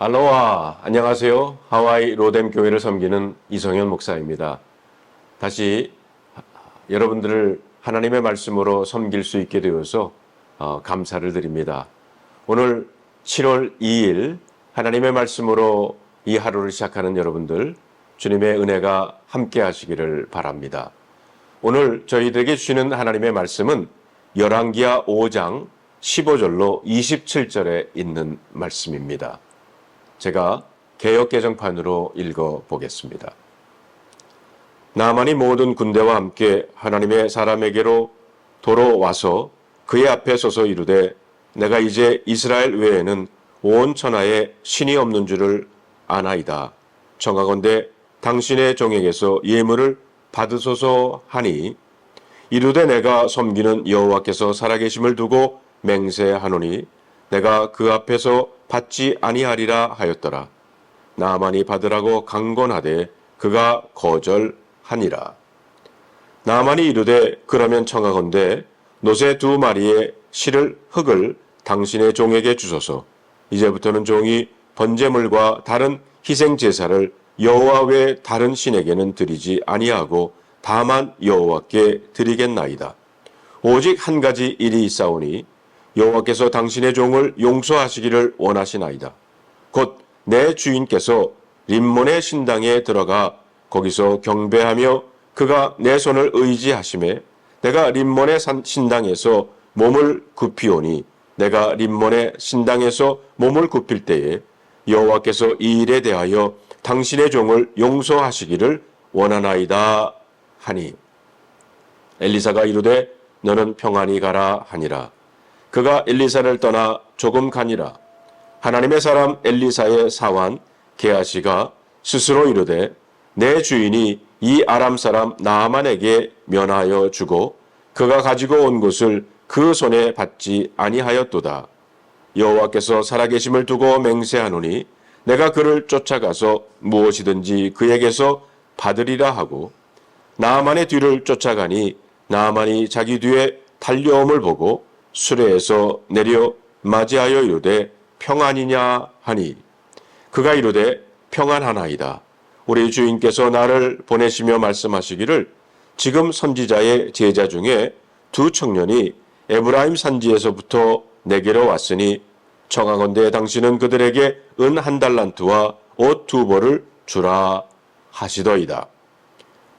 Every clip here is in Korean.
알로하, 안녕하세요. 하와이 로뎀 교회를 섬기는 이성현 목사입니다. 다시 여러분들을 하나님의 말씀으로 섬길 수 있게 되어서 감사를 드립니다. 오늘 7월 2일 하나님의 말씀으로 이 하루를 시작하는 여러분들, 주님의 은혜가 함께 하시기를 바랍니다. 오늘 저희들에게 주시는 하나님의 말씀은 열왕기하 5장 15절로 27절에 있는 말씀입니다. 제가 개역개정판으로 읽어보겠습니다. 나아만이 모든 군대와 함께 하나님의 사람에게로 도로 와서 그의 앞에 서서 이르되 내가 이제 이스라엘 외에는 온 천하에 신이 없는 줄을 아나이다. 청하건대 당신의 종에게서 예물을 받으소서 하니 이르되 내가 섬기는 여호와께서 살아계심을 두고 맹세하노니 내가 그 앞에서 받지 아니하리라 하였더라. 나아만이 받으라고 강권하되 그가 거절하니라. 나아만이 이르되 그러면 청하건대 노새 2마리의 흙을 당신의 종에게 주소서. 이제부터는 종이 번제물과 다른 희생 제사를 여호와 외 다른 신에게는 드리지 아니하고 다만 여호와께 드리겠나이다. 오직 한 가지 일이 있사오니 여호와께서 당신의 종을 용서하시기를 원하시나이다. 곧 내 주인께서 림몬의 신당에 들어가 거기서 경배하며 그가 내 손을 의지하심에 내가 림몬의 신당에서 몸을 굽히오니 내가 림몬의 신당에서 몸을 굽힐 때에 여호와께서 이 일에 대하여 당신의 종을 용서하시기를 원하나이다 하니 엘리사가 이르되 너는 평안히 가라 하니라. 그가 엘리사를 떠나 조금 가니라. 하나님의 사람 엘리사의 사환 게하시가 스스로 이르되 내 주인이 이 아람 사람 나아만에게 면하여 주고 그가 가지고 온 것을 그 손에 받지 아니하였도다. 여호와께서 살아계심을 두고 맹세하노니 내가 그를 쫓아가서 무엇이든지 그에게서 받으리라 하고 나아만의 뒤를 쫓아가니 나아만이 자기 뒤에 달려옴을 보고 수레에서 내려 맞이하여 이르되 평안이냐 하니 그가 이르되 평안하나이다. 우리 주인께서 나를 보내시며 말씀하시기를 지금 선지자의 제자 중에 2 청년이 에브라임 산지에서부터 내게로 왔으니 청하건대 당신은 그들에게 은 1달란트와 옷 2벌을 주라 하시더이다.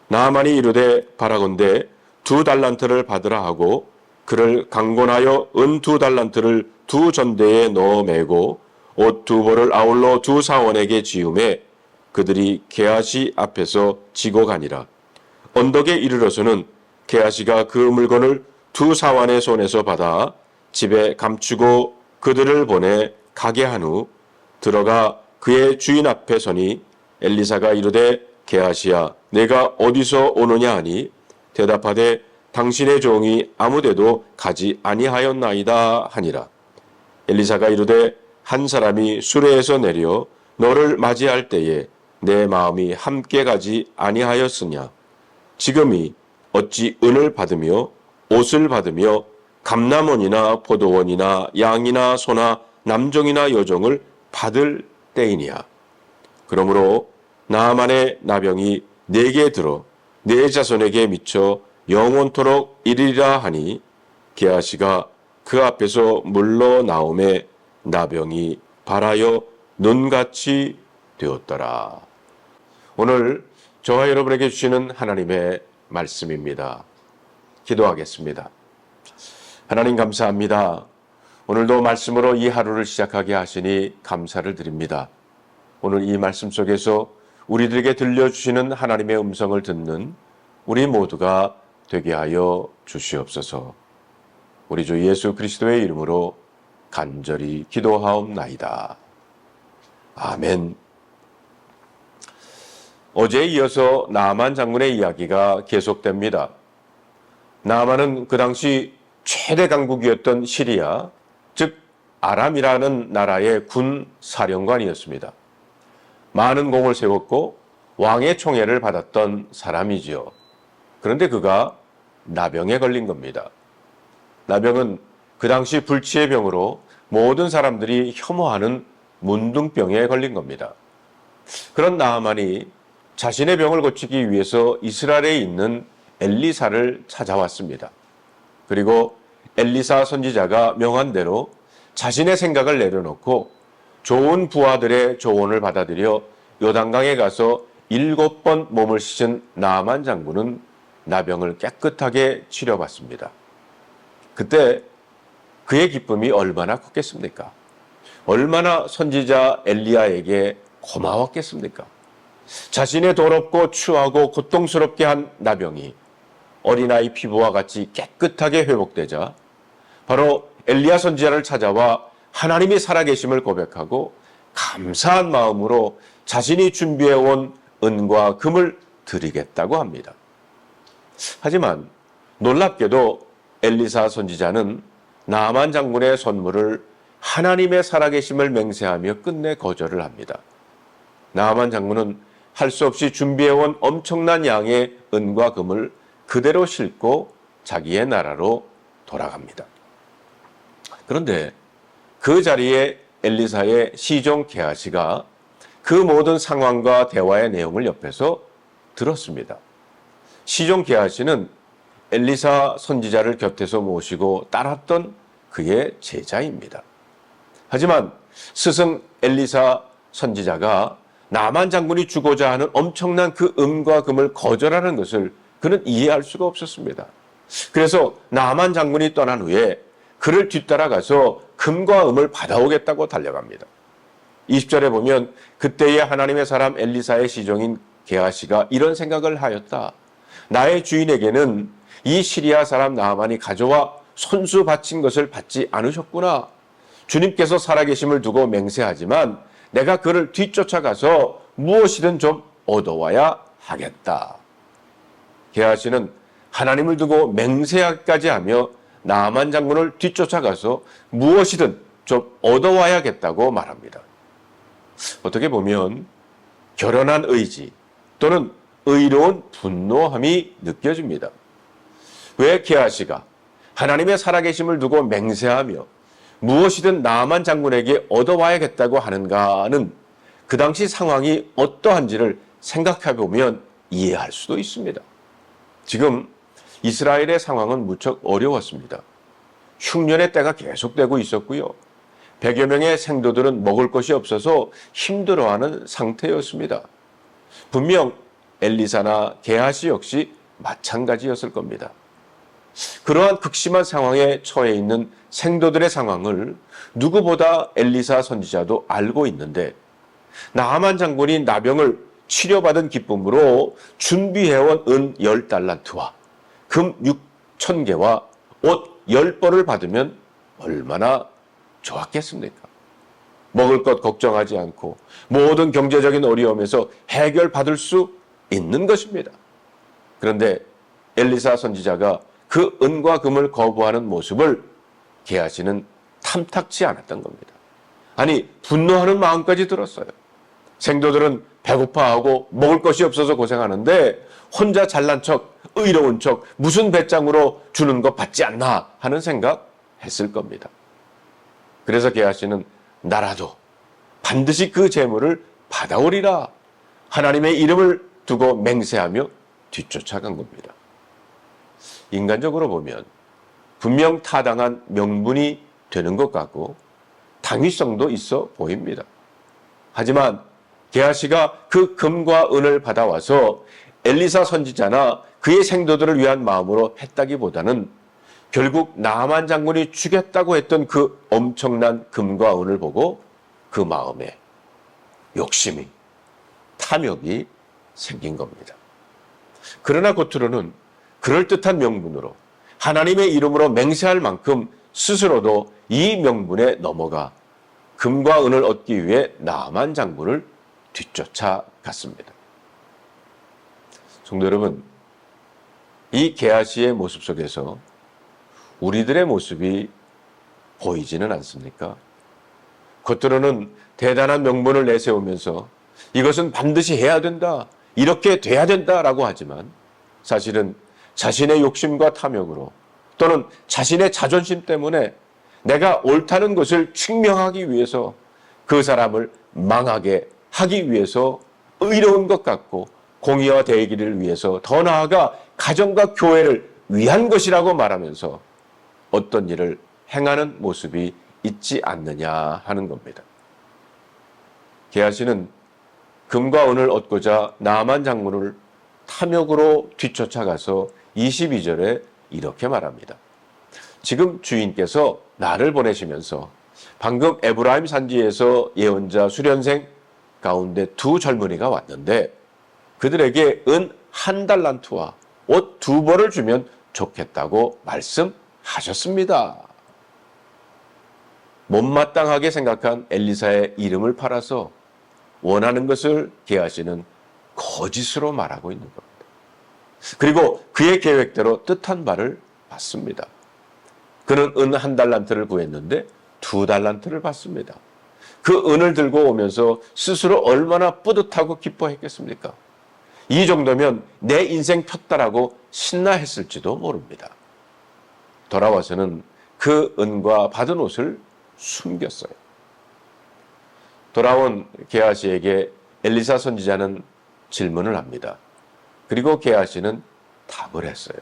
나아만이 이르되 바라건대 2달란트를 받으라 하고 그를 강권하여 은 2달란트를 2 전대에 넣어 매고 옷 2벌을 아울러 2 사원에게 지우매 그들이 게하시 앞에서 지고 가니라. 언덕에 이르러서는 게하시가 그 물건을 2 사원의 손에서 받아 집에 감추고 그들을 보내 가게 한 후 들어가 그의 주인 앞에 서니 엘리사가 이르되 게하시야 내가 어디서 오느냐 하니 대답하되 당신의 종이 아무데도 가지 아니하였나이다 하니라. 엘리사가 이르되 한 사람이 수레에서 내려 너를 맞이할 때에 내 마음이 함께 가지 아니하였으냐. 지금이 어찌 은을 받으며 옷을 받으며 감람원이나 포도원이나 양이나 소나 남종이나 여종을 받을 때이니야. 그러므로 나아만의 나병이 내게 들어 내 자손에게 미쳐 영원토록 이르리라 하니 게하시가 그 앞에서 물러나오매 나병이 발하여 눈같이 되었더라. 오늘 저와 여러분에게 주시는 하나님의 말씀입니다. 기도하겠습니다. 하나님 감사합니다. 오늘도 말씀으로 이 하루를 시작하게 하시니 감사를 드립니다. 오늘 이 말씀 속에서 우리들에게 들려주시는 하나님의 음성을 듣는 우리 모두가 되게 하여 주시옵소서. 우리 주 예수 그리스도의 이름으로 간절히 기도하옵나이다. 아멘. 어제에 이어서 나아만 장군의 이야기가 계속됩니다. 나아만은 그 당시 최대 강국이었던 시리아, 즉 아람이라는 나라의 군 사령관이었습니다. 많은 공을 세웠고 왕의 총애를 받았던 사람이지요. 그런데 그가 나병에 걸린 겁니다. 나병은 그 당시 불치의 병으로 모든 사람들이 혐오하는 문둥병에 걸린 겁니다. 그런 나아만이 자신의 병을 고치기 위해서 이스라엘에 있는 엘리사를 찾아왔습니다. 그리고 엘리사 선지자가 명한 대로 자신의 생각을 내려놓고 좋은 부하들의 조언을 받아들여 요단강에 가서 7번 몸을 씻은 나아만 장군은 나병을 깨끗하게 치료받습니다. 그때 그의 기쁨이 얼마나 컸겠습니까? 얼마나 선지자 엘리야에게 고마웠겠습니까? 자신의 더럽고 추하고 고통스럽게 한 나병이 어린아이 피부와 같이 깨끗하게 회복되자 바로 엘리야 선지자를 찾아와 하나님이 살아계심을 고백하고 감사한 마음으로 자신이 준비해온 은과 금을 드리겠다고 합니다. 하지만 놀랍게도 엘리사 선지자는 나아만 장군의 선물을 하나님의 살아계심을 맹세하며 끝내 거절을 합니다. 나아만 장군은 할 수 없이 준비해온 엄청난 양의 은과 금을 그대로 싣고 자기의 나라로 돌아갑니다. 그런데 그 자리에 엘리사의 시종 게하시가 그 모든 상황과 대화의 내용을 옆에서 들었습니다. 시종 게하시는 엘리사 선지자를 곁에서 모시고 따랐던 그의 제자입니다. 하지만 스승 엘리사 선지자가 나만 장군이 주고자 하는 엄청난 그 은과 금을 거절하는 것을 그는 이해할 수가 없었습니다. 그래서 나만 장군이 떠난 후에 그를 뒤따라가서 금과 은을 받아오겠다고 달려갑니다. 20절에 보면 그때의 하나님의 사람 엘리사의 시종인 게하시가 이런 생각을 하였다. 나의 주인에게는 이 시리아 사람 나아만이 가져와 손수 바친 것을 받지 않으셨구나. 주님께서 살아계심을 두고 맹세하지만 내가 그를 뒤쫓아가서 무엇이든 좀 얻어와야 하겠다. 게하시는 하나님을 두고 맹세까지 하며 나아만 장군을 뒤쫓아가서 무엇이든 좀 얻어와야겠다고 말합니다. 어떻게 보면 결연한 의지 또는 의로운 분노함이 느껴집니다. 왜 게하시가 하나님의 살아계심을 두고 맹세하며 무엇이든 나아만 장군에게 얻어와야겠다고 하는가는 그 당시 상황이 어떠한지를 생각해 보면 이해할 수도 있습니다. 지금 이스라엘의 상황은 무척 어려웠습니다. 흉년의 때가 계속되고 있었고요. 100여 명의 생도들은 먹을 것이 없어서 힘들어하는 상태였습니다. 분명 엘리사나 게하시 역시 마찬가지였을 겁니다. 그러한 극심한 상황에 처해 있는 생도들의 상황을 누구보다 엘리사 선지자도 알고 있는데 나아만 장군이 나병을 치료받은 기쁨으로 준비해온 은 10달란트와 금 6,000개와 옷 10벌을 받으면 얼마나 좋았겠습니까? 먹을 것 걱정하지 않고 모든 경제적인 어려움에서 해결받을 수 있는 것입니다. 그런데 엘리사 선지자가 그 은과 금을 거부하는 모습을 게하시는 탐탁치 않았던 겁니다. 아니, 분노하는 마음까지 들었어요. 생도들은 배고파하고 먹을 것이 없어서 고생하는데 혼자 잘난 척, 의로운 척, 무슨 배짱으로 주는 거 받지 않나 하는 생각 했을 겁니다. 그래서 게하시는 나라도 반드시 그 재물을 받아오리라 하나님의 이름을 두고 맹세하며 뒤쫓아간 겁니다. 인간적으로 보면 분명 타당한 명분이 되는 것 같고 당위성도 있어 보입니다. 하지만 게하시가 그 금과 은을 받아와서 엘리사 선지자나 그의 생도들을 위한 마음으로 했다기보다는 결국 나아만 장군이 주겠다고 했던 그 엄청난 금과 은을 보고 그 마음에 욕심이, 탐욕이 생긴 겁니다. 그러나 겉으로는 그럴듯한 명분으로 하나님의 이름으로 맹세할 만큼 스스로도 이 명분에 넘어가 금과 은을 얻기 위해 나아만 장군을 뒤쫓아갔습니다. 성도 여러분, 이 게하시의 모습 속에서 우리들의 모습이 보이지는 않습니까? 겉으로는 대단한 명분을 내세우면서 이것은 반드시 해야 된다, 이렇게 돼야 된다라고 하지만 사실은 자신의 욕심과 탐욕으로 또는 자신의 자존심 때문에 내가 옳다는 것을 증명하기 위해서 그 사람을 망하게 하기 위해서 의로운 것 같고 공의와 대의를 위해서 더 나아가 가정과 교회를 위한 것이라고 말하면서 어떤 일을 행하는 모습이 있지 않느냐 하는 겁니다. 게하시는 금과 은을 얻고자 나만 장군을 탐욕으로 뒤쫓아가서 22절에 이렇게 말합니다. 지금 주인께서 나를 보내시면서 방금 에브라임 산지에서 예언자 수련생 가운데 두 젊은이가 왔는데 그들에게 은 1달란트와 옷 2벌을 주면 좋겠다고 말씀하셨습니다. 못마땅하게 생각한 엘리사의 이름을 팔아서 원하는 것을 게하시는 거짓으로 말하고 있는 겁니다. 그리고 그의 계획대로 뜻한 바를 받습니다. 그는 은 1달란트를 구했는데 2달란트를 받습니다. 그 은을 들고 오면서 스스로 얼마나 뿌듯하고 기뻐했겠습니까? 이 정도면 내 인생 폈다라고 신나했을지도 모릅니다. 돌아와서는 그 은과 받은 옷을 숨겼어요. 돌아온 게하시에게 엘리사 선지자는 질문을 합니다. 그리고 게하시는 답을 했어요.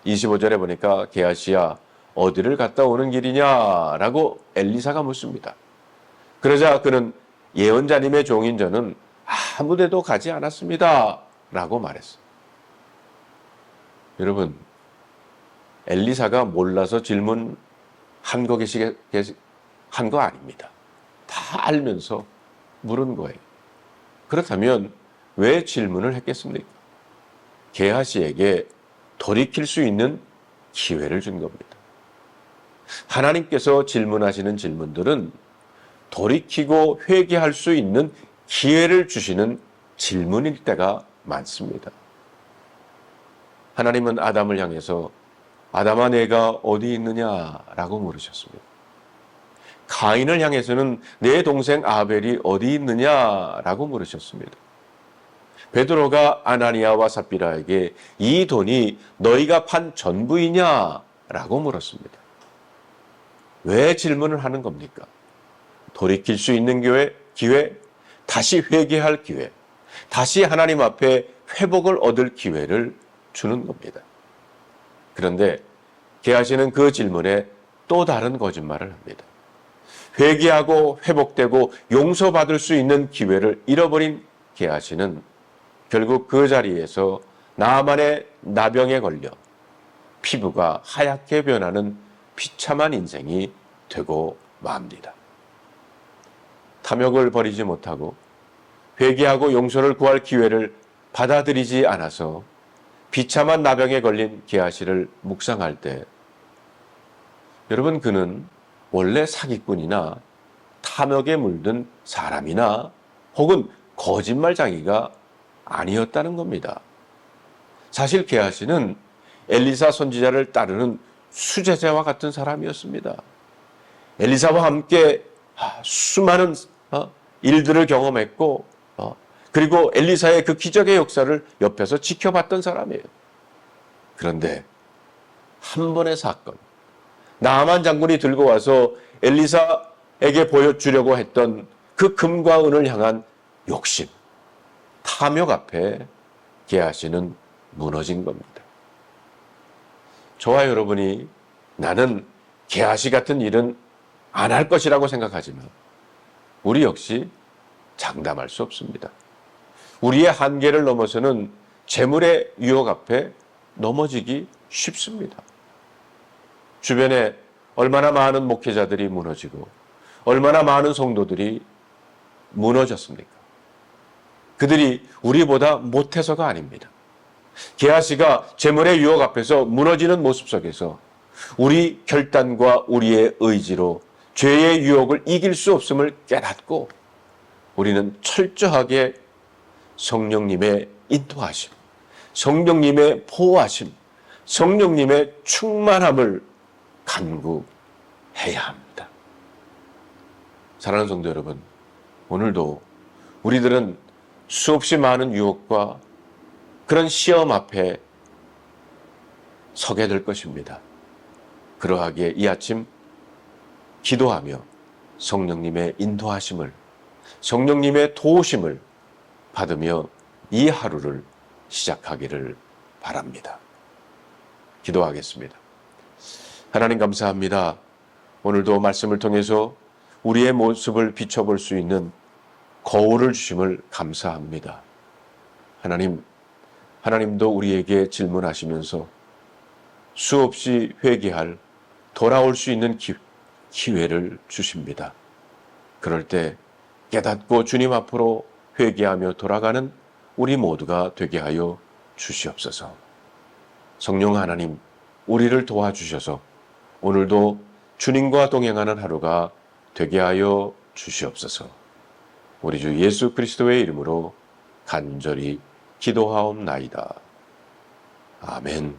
25절에 보니까 게하시야 어디를 갔다 오는 길이냐라고 엘리사가 묻습니다. 그러자 그는 예언자님의 종인 저는 아무데도 가지 않았습니다 라고 말했어요. 여러분, 엘리사가 몰라서 질문한 거 아닙니다. 다 알면서 물은 거예요. 그렇다면 왜 질문을 했겠습니까? 게하시에게 돌이킬 수 있는 기회를 준 겁니다. 하나님께서 질문하시는 질문들은 돌이키고 회개할 수 있는 기회를 주시는 질문일 때가 많습니다. 하나님은 아담을 향해서 아담아 내가 어디 있느냐라고 물으셨습니다. 가인을 향해서는 내 동생 아벨이 어디 있느냐라고 물으셨습니다. 베드로가 아나니아와 삽비라에게 이 돈이 너희가 판 전부이냐라고 물었습니다. 왜 질문을 하는 겁니까? 돌이킬 수 있는 기회, 다시 회개할 기회, 다시 하나님 앞에 회복을 얻을 기회를 주는 겁니다. 그런데 게하시는 그 질문에 또 다른 거짓말을 합니다. 회개하고 회복되고 용서받을 수 있는 기회를 잃어버린 게하시는 결국 그 자리에서 나만의 나병에 걸려 피부가 하얗게 변하는 비참한 인생이 되고 맙니다. 탐욕을 버리지 못하고 회개하고 용서를 구할 기회를 받아들이지 않아서 비참한 나병에 걸린 게하시를 묵상할 때 여러분 그는 원래 사기꾼이나 탐욕에 물든 사람이나 혹은 거짓말장이가 아니었다는 겁니다. 사실 게하시는 엘리사 선지자를 따르는 수제자와 같은 사람이었습니다. 엘리사와 함께 수많은 일들을 경험했고 그리고 엘리사의 그 기적의 역사를 옆에서 지켜봤던 사람이에요. 그런데 한 번의 사건, 나아만 장군이 들고 와서 엘리사에게 보여주려고 했던 그 금과 은을 향한 욕심, 탐욕 앞에 게하시는 무너진 겁니다. 저와 여러분이 나는 게하시 같은 일은 안 할 것이라고 생각하지만 우리 역시 장담할 수 없습니다. 우리의 한계를 넘어서는 재물의 유혹 앞에 넘어지기 쉽습니다. 주변에 얼마나 많은 목회자들이 무너지고 얼마나 많은 성도들이 무너졌습니까? 그들이 우리보다 못해서가 아닙니다. 게하시가 재물의 유혹 앞에서 무너지는 모습 속에서 우리 결단과 우리의 의지로 죄의 유혹을 이길 수 없음을 깨닫고 우리는 철저하게 성령님의 인도하심, 성령님의 보호하심, 성령님의 충만함을 간구해야 합니다. 사랑하는 성도 여러분, 오늘도 우리들은 수없이 많은 유혹과 그런 시험 앞에 서게 될 것입니다. 그러하기에 이 아침 기도하며 성령님의 인도하심을, 성령님의 도우심을 받으며 이 하루를 시작하기를 바랍니다. 기도하겠습니다. 하나님 감사합니다. 오늘도 말씀을 통해서 우리의 모습을 비춰볼 수 있는 거울을 주심을 감사합니다. 하나님도 우리에게 질문하시면서 수없이 회개할, 돌아올 수 있는 기회를 주십니다. 그럴 때 깨닫고 주님 앞으로 회개하며 돌아가는 우리 모두가 되게 하여 주시옵소서. 성령 하나님, 우리를 도와주셔서 오늘도 주님과 동행하는 하루가 되게 하여 주시옵소서. 우리 주 예수 그리스도의 이름으로 간절히 기도하옵나이다. 아멘.